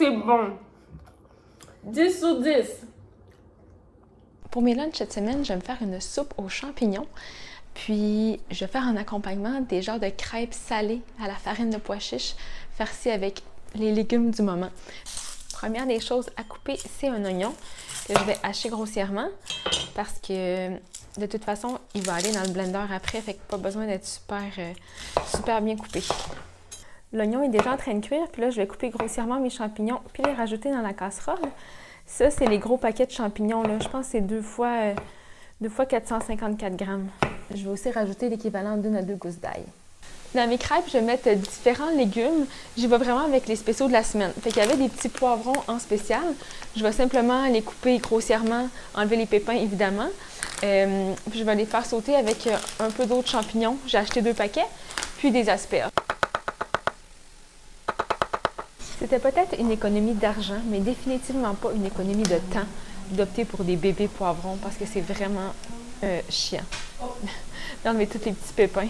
c'est bon! 10 sur 10! Pour mes lunchs cette semaine, je vais me faire une soupe aux champignons. Puis, je vais faire en accompagnement des genres de crêpes salées à la farine de pois chiche, farcies avec les légumes du moment. Première des choses à couper, c'est un oignon que je vais hacher grossièrement parce que de toute façon, il va aller dans le blender après, fait que pas besoin d'être super bien coupé. L'oignon est déjà en train de cuire, puis là, je vais couper grossièrement mes champignons puis les rajouter dans la casserole. Ça, c'est les gros paquets de champignons, là. Je pense que c'est 2 fois 454 grammes. Je vais aussi rajouter l'équivalent d'1 à 2 gousses d'ail. Dans mes crêpes, je vais mettre différents légumes. J'y vais vraiment avec les spéciaux de la semaine. Fait qu'il y avait des petits poivrons en spécial. Je vais simplement les couper grossièrement, enlever les pépins évidemment. Puis je vais les faire sauter avec un peu d'autres champignons. J'ai acheté 2 paquets, puis des asperges. C'était peut-être une économie d'argent, mais définitivement pas une économie de temps d'opter pour des bébés poivrons parce que c'est vraiment chiant. D'enlever tous les petits pépins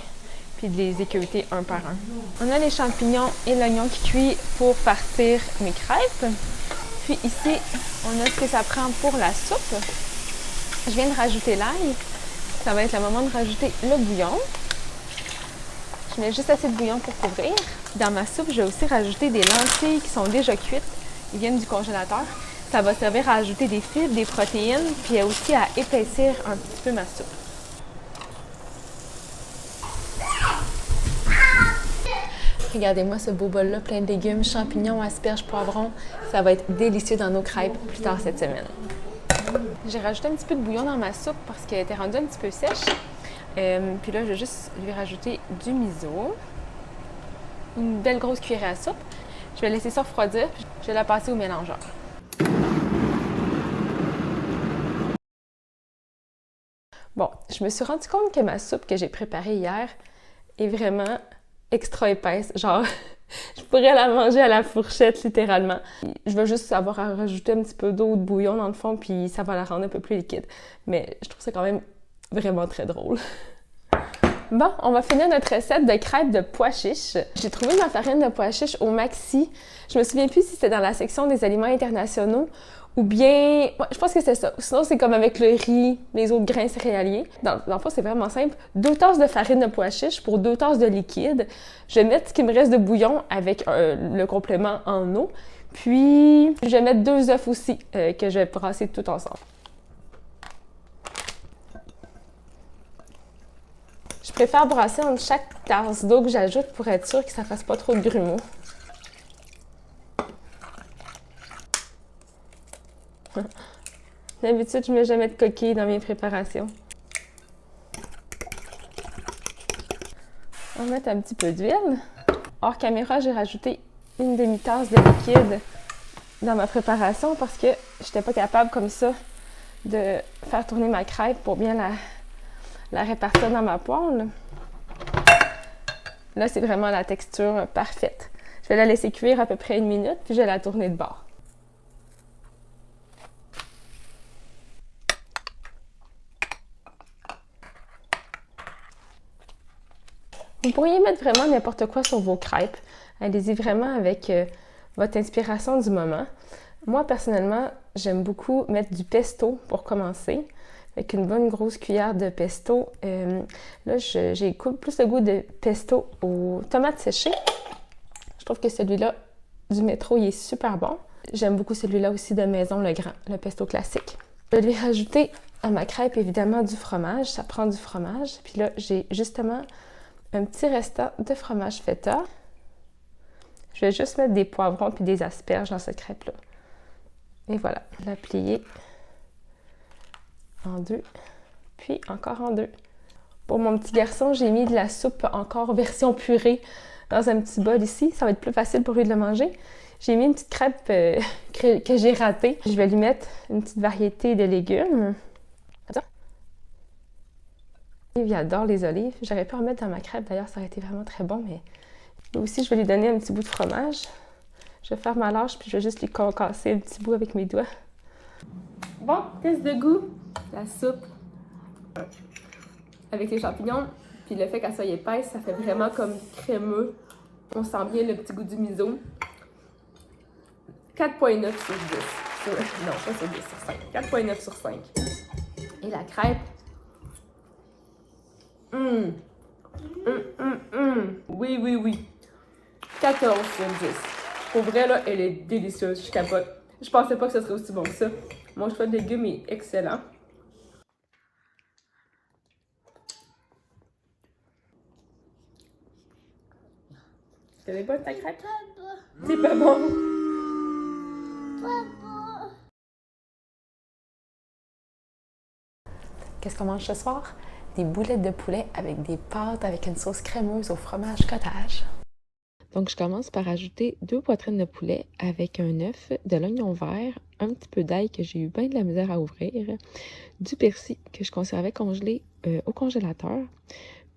puis de les équeuter un par un. On a les champignons et l'oignon qui cuit pour farcir mes crêpes. Puis ici, on a ce que ça prend pour la soupe. Je viens de rajouter l'ail. Ça va être le moment de rajouter le bouillon. Je mets juste assez de bouillon pour couvrir. Dans ma soupe, je vais aussi rajouter des lentilles qui sont déjà cuites. Ils viennent du congélateur. Ça va servir à ajouter des fibres, des protéines, puis aussi à épaissir un petit peu ma soupe. Regardez-moi ce beau bol-là, plein de légumes, champignons, asperges, poivrons. Ça va être délicieux dans nos crêpes plus tard cette semaine. J'ai rajouté un petit peu de bouillon dans ma soupe parce qu'elle était rendue un petit peu sèche. Puis là, je vais juste lui rajouter du miso. Une belle grosse cuillerée à soupe. Je vais laisser ça refroidir, puis je vais la passer au mélangeur. Bon, je me suis rendu compte que ma soupe que j'ai préparée hier est vraiment extra épaisse. Genre, je pourrais la manger à la fourchette, littéralement. Je vais juste avoir à rajouter un petit peu d'eau ou de bouillon dans le fond, puis ça va la rendre un peu plus liquide. Mais je trouve ça quand même vraiment très drôle. Bon, on va finir notre recette de crêpes de pois chiches. J'ai trouvé ma farine de pois chiches au Maxi. Je me souviens plus si c'était dans la section des aliments internationaux ou bien... Ouais, je pense que c'est ça. Sinon, c'est comme avec le riz, les autres grains céréaliers. Dans le fond, c'est vraiment simple. 2 tasses de farine de pois chiches pour 2 tasses de liquide. Je vais mettre ce qui me reste de bouillon avec le complément en eau. Puis, je vais mettre 2 œufs aussi que je vais brasser tout ensemble. Je préfère brasser entre chaque tasse d'eau que j'ajoute pour être sûre que ça ne fasse pas trop de grumeaux. D'habitude, je ne mets jamais de coquilles dans mes préparations. On va mettre un petit peu d'huile. Hors caméra, j'ai rajouté une demi-tasse de liquide dans ma préparation parce que je n'étais pas capable comme ça de faire tourner ma crêpe pour bien la répartir dans ma poêle. Là, c'est vraiment la texture parfaite. Je vais la laisser cuire à peu près 1 minute, puis je vais la tourner de bord. Vous pourriez mettre vraiment n'importe quoi sur vos crêpes. Allez-y vraiment avec votre inspiration du moment. Moi, personnellement, j'aime beaucoup mettre du pesto pour commencer. Avec une bonne grosse cuillère de pesto. Là, j'ai plus le goût de pesto aux tomates séchées. Je trouve que celui-là du métro, il est super bon. J'aime beaucoup celui-là aussi de maison, le grand, le pesto classique. Je vais rajouter à ma crêpe, évidemment, du fromage. Ça prend du fromage. Puis là, j'ai justement un petit restant de fromage feta. Je vais juste mettre des poivrons puis des asperges dans cette crêpe-là. Et voilà, la plier en 2, puis encore en 2. Pour mon petit garçon, j'ai mis de la soupe encore version purée dans un petit bol ici. Ça va être plus facile pour lui de le manger. J'ai mis une petite crêpe que j'ai ratée. Je vais lui mettre une petite variété de légumes. Comme ça. Il adore les olives. J'aurais pu en mettre dans ma crêpe, d'ailleurs, ça aurait été vraiment très bon, mais lui aussi, je vais lui donner un petit bout de fromage. Je vais faire ma lâche, puis je vais juste lui concasser un petit bout avec mes doigts. Bon, test de goût. La soupe avec les champignons, puis le fait qu'elle soit épaisse, ça fait vraiment comme crémeux. On sent bien le petit goût du miso. 4,9 sur 10. Non, pas sur 10, sur 5. 4,9 sur 5. Et la crêpe. Oui, oui, oui. 14 sur 10. Pour vrai, là, elle est délicieuse. Je capote. Je pensais pas que ce serait aussi bon que ça. Mon choix de légumes est excellent. Elle est bonne ta crêpe? C'est pas bon. Qu'est-ce qu'on mange ce soir? Des boulettes de poulet avec des pâtes avec une sauce crémeuse au fromage cottage. Donc, je commence par ajouter 2 poitrines de poulet avec un œuf, de l'oignon vert, un petit peu d'ail que j'ai eu bien de la misère à ouvrir, du persil que je conservais congelé au congélateur,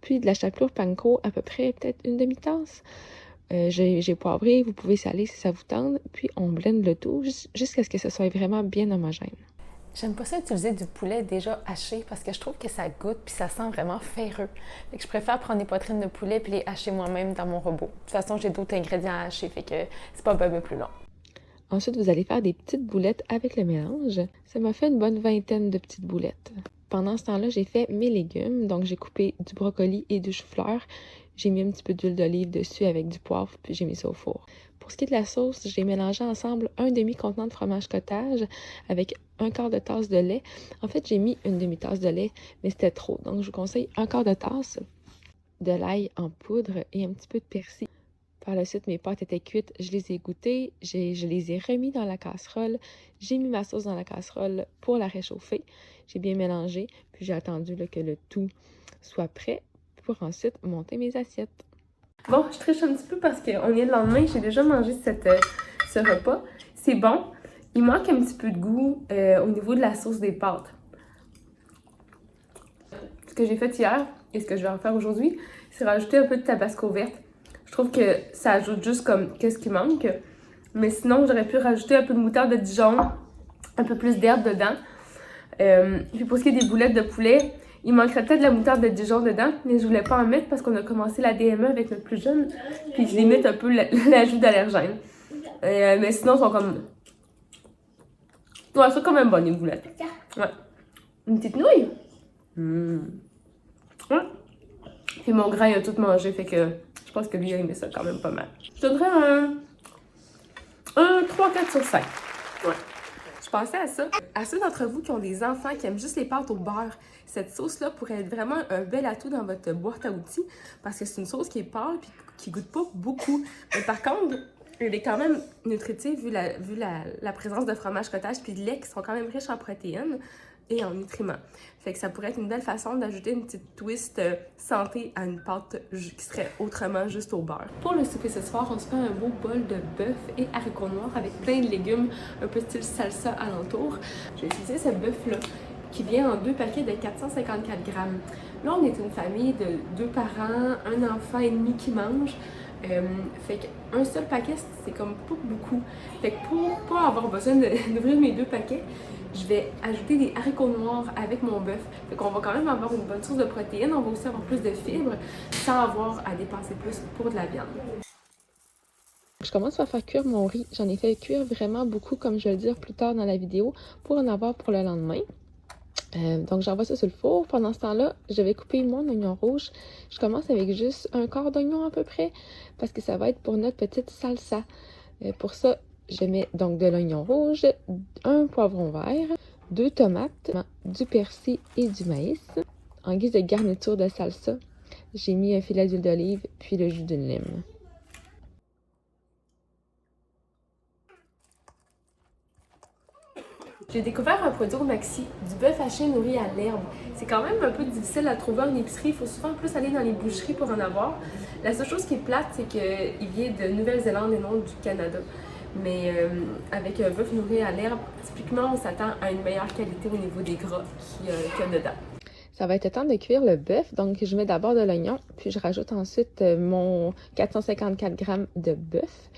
puis de la chapelure panko, à peu près peut-être une demi-tasse. J'ai poivré, vous pouvez saler si ça vous tente, puis on blende le tout jusqu'à ce que ce soit vraiment bien homogène. J'aime pas ça utiliser du poulet déjà haché parce que je trouve que ça goûte puis ça sent vraiment ferreux. Fait que je préfère prendre des poitrines de poulet puis les hacher moi-même dans mon robot. De toute façon, j'ai d'autres ingrédients à hacher, fait que c'est pas bien plus long. Ensuite, vous allez faire des petites boulettes avec le mélange. Ça m'a fait une bonne vingtaine de petites boulettes. Pendant ce temps-là, j'ai fait mes légumes. Donc, j'ai coupé du brocoli et du chou-fleur. J'ai mis un petit peu d'huile d'olive dessus avec du poivre, puis j'ai mis ça au four. Pour ce qui est de la sauce, j'ai mélangé ensemble un demi-contenant de fromage cottage avec un quart de tasse de lait. En fait, j'ai mis une demi-tasse de lait, mais c'était trop. Donc, je vous conseille un quart de tasse de l'ail en poudre et un petit peu de persil. Par la suite, mes pâtes étaient cuites, je les ai goûtées, je les ai remis dans la casserole. J'ai mis ma sauce dans la casserole pour la réchauffer. J'ai bien mélangé, puis j'ai attendu là, que le tout soit prêt pour ensuite monter mes assiettes. Bon, je triche un petit peu parce qu'on est le lendemain, j'ai déjà mangé ce repas. C'est bon. Il manque un petit peu de goût au niveau de la sauce des pâtes. Ce que j'ai fait hier et ce que je vais refaire aujourd'hui, c'est rajouter un peu de tabasco verte. Je trouve que ça ajoute juste comme qu'est-ce qui manque. Mais sinon, j'aurais pu rajouter un peu de moutarde de Dijon, un peu plus d'herbe dedans. Puis pour ce qui est des boulettes de poulet, il manquerait peut-être de la moutarde de Dijon dedans, mais je voulais pas en mettre parce qu'on a commencé la DME avec notre plus jeune. Puis je limite un peu l'ajout d'allergènes. Mais sinon, ils sont comme... Ouais, elles sont quand même bonnes, les boulettes. Ouais. Une petite nouille. Ouais. Puis mon grand, il a tout mangé, fait que je pense que lui, il a aimé ça quand même pas mal. Je donnerais un 3-4 sur 5. Ouais. Je pensais à ça. À ceux d'entre vous qui ont des enfants qui aiment juste les pâtes au beurre, cette sauce-là pourrait être vraiment un bel atout dans votre boîte à outils parce que c'est une sauce qui est pâle et qui goûte pas beaucoup. Mais par contre, elle est quand même nutritive vu la présence de fromage cottage puis de lait qui sont quand même riches en protéines et en nutriments. Fait que ça pourrait être une belle façon d'ajouter une petite twist santé à une pâte qui serait autrement juste au beurre. Pour le souper ce soir, on se fait un beau bol de bœuf et haricots noirs avec plein de légumes, un peu style salsa alentour. J'ai utilisé ce bœuf-là qui vient en 2 paquets de 454 grammes. Là, on est une famille de 2 parents, un enfant et demi qui mange. Fait qu'un seul paquet, c'est comme pas beaucoup. Fait que pour pas avoir besoin d'ouvrir mes 2 paquets, je vais ajouter des haricots noirs avec mon bœuf. Fait qu'on va quand même avoir une bonne source de protéines, on va aussi avoir plus de fibres sans avoir à dépenser plus pour de la viande. Je commence par faire cuire mon riz. J'en ai fait cuire vraiment beaucoup, comme je vais le dire plus tard dans la vidéo, pour en avoir pour le lendemain. Donc j'envoie ça sur le four. Pendant ce temps-là, je vais couper mon oignon rouge. Je commence avec juste un quart d'oignon à peu près, parce que ça va être pour notre petite salsa. Pour ça, je mets donc de l'oignon rouge, un poivron vert, 2 tomates, du persil et du maïs. En guise de garniture de salsa, j'ai mis un filet d'huile d'olive puis le jus d'une lime. J'ai découvert un produit au Maxi, du bœuf haché nourri à l'herbe. C'est quand même un peu difficile à trouver en épicerie, il faut souvent plus aller dans les boucheries pour en avoir. La seule chose qui est plate, c'est qu'il vient de Nouvelle-Zélande et non du Canada. Mais avec un bœuf nourri à l'herbe, typiquement, on s'attend à une meilleure qualité au niveau des gras qu'il y a dedans. Ça va être le temps de cuire le bœuf, donc je mets d'abord de l'oignon, puis je rajoute ensuite mon 454 grammes de bœuf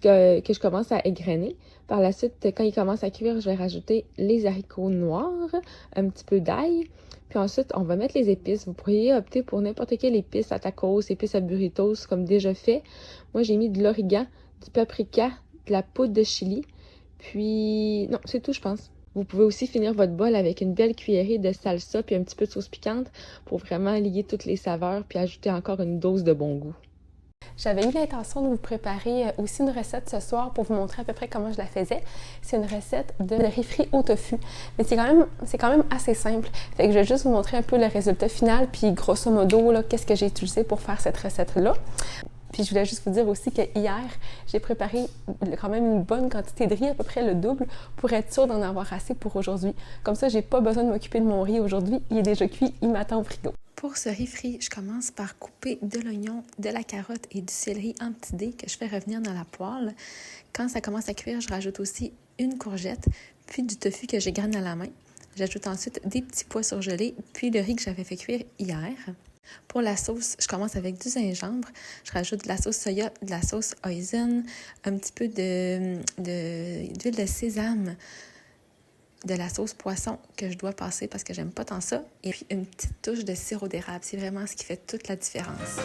que je commence à égrener. Par la suite, quand il commence à cuire, je vais rajouter les haricots noirs, un petit peu d'ail, puis ensuite, on va mettre les épices. Vous pourriez opter pour n'importe quelle épice à tacos, épices à burritos, comme déjà fait. Moi, j'ai mis de l'origan, du paprika, de la poudre de chili, Puis, non, c'est tout, je pense. Vous pouvez aussi finir votre bol avec une belle cuillerée de salsa puis un petit peu de sauce piquante pour vraiment lier toutes les saveurs puis ajouter encore une dose de bon goût. J'avais eu l'intention de vous préparer aussi une recette ce soir pour vous montrer à peu près comment je la faisais. C'est une recette de riz frit au tofu. Mais c'est quand même assez simple. Fait que je vais juste vous montrer un peu le résultat final, puis grosso modo, là, qu'est-ce que j'ai utilisé pour faire cette recette-là. Puis je voulais juste vous dire aussi que hier, j'ai préparé quand même une bonne quantité de riz, à peu près le double, pour être sûre d'en avoir assez pour aujourd'hui. Comme ça, j'ai pas besoin de m'occuper de mon riz aujourd'hui. Il est déjà cuit, il m'attend au frigo. Pour ce riz frit, je commence par couper de l'oignon, de la carotte et du céleri en petits dés que je fais revenir dans la poêle. Quand ça commence à cuire, je rajoute aussi une courgette, puis du tofu que j'ai grané à la main. J'ajoute ensuite des petits pois surgelés, puis le riz que j'avais fait cuire hier. Pour la sauce, je commence avec du gingembre. Je rajoute de la sauce soya, de la sauce hoisin, un petit peu d'huile de sésame, de la sauce poisson que je dois passer parce que j'aime pas tant ça, et puis une petite touche de sirop d'érable. C'est vraiment ce qui fait toute la différence.